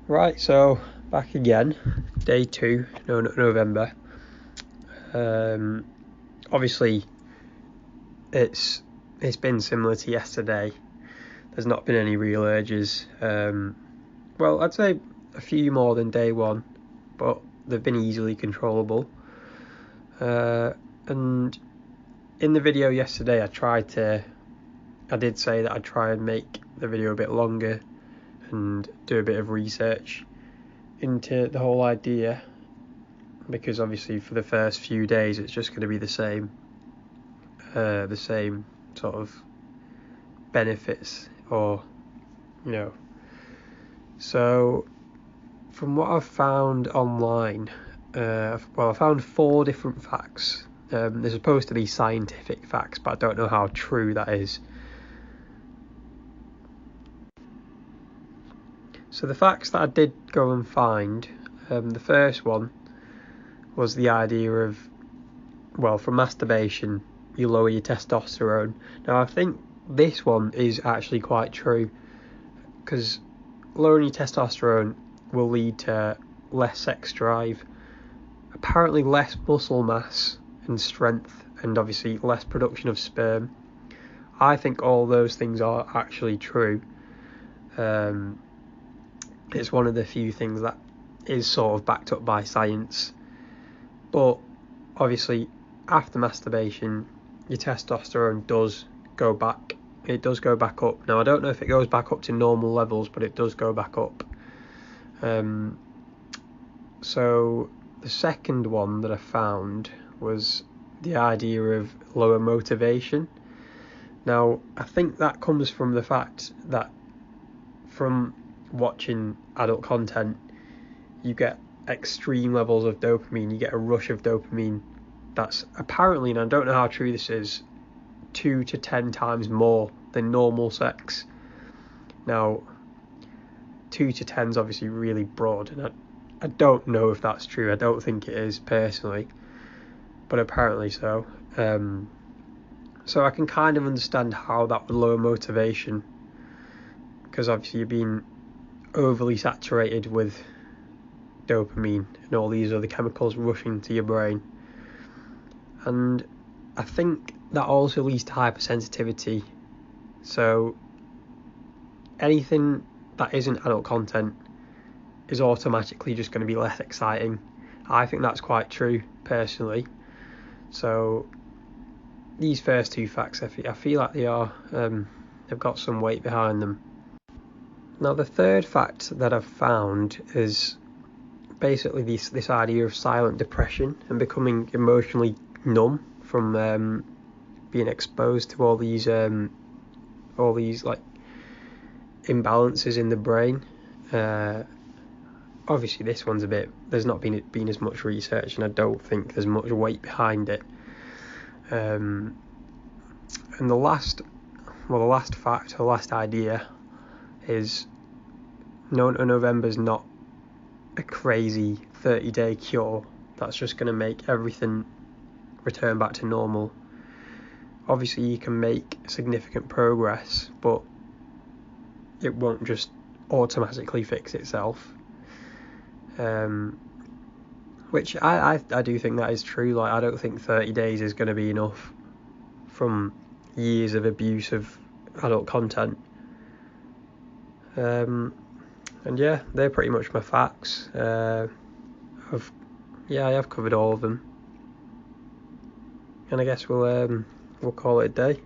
Right, so back again, day 2, November. Obviously, it's been similar to yesterday. There's not been any real urges. Well, I'd say a few more than day 1, but they've been easily controllable. And in the video yesterday, I did say that I'd try and make the video a bit longer and do a bit of research into the whole idea, because obviously for the first few days it's just going to be the same sort of benefits, or so from what I've found online, I found 4 different facts. They're supposed to be scientific facts, but I don't know how true that is. So the facts that I did go and find, the first one was the idea of, from masturbation you lower your testosterone. Now I think this one is actually quite true, because lowering your testosterone will lead to less sex drive, apparently less muscle mass and strength, and obviously less production of sperm. I think all those things are actually true. It's one of the few things that is sort of backed up by science. But obviously after masturbation your testosterone does go back. It does go back up. Now I don't know if it goes back up to normal levels, but it does go back up. So the second one that I found was the idea of lower motivation. Now I think that comes from the fact that from watching adult content you get extreme levels of dopamine. You get a rush of dopamine that's apparently, and I don't know how true this is, 2 to 10 times more than normal sex. Now 2 to 10 is obviously really broad, and I don't know if that's true. I don't think it is personally, but apparently so. So I can kind of understand how that would lower motivation, because obviously you're being overly saturated with dopamine and all these other chemicals rushing to your brain. And I think that also leads to hypersensitivity. So anything that isn't adult content is automatically just going to be less exciting. I think that's quite true personally. So these first 2 facts, I feel like they've got some weight behind them. Now the third fact that I've found is basically this idea of silent depression and becoming emotionally numb from being exposed to all these like imbalances in the brain. Obviously this one's there's not been as much research, and I don't think there's much weight behind it. And the last fact, or last idea, is November's not a crazy 30-day cure that's just going to make everything return back to normal. Obviously you can make significant progress, but it won't just automatically fix itself. Which I do think that is true. Like, I don't think 30 days is going to be enough from years of abuse of adult content. And yeah, they're pretty much my facts. I've covered all of them, and I guess we'll call it a day.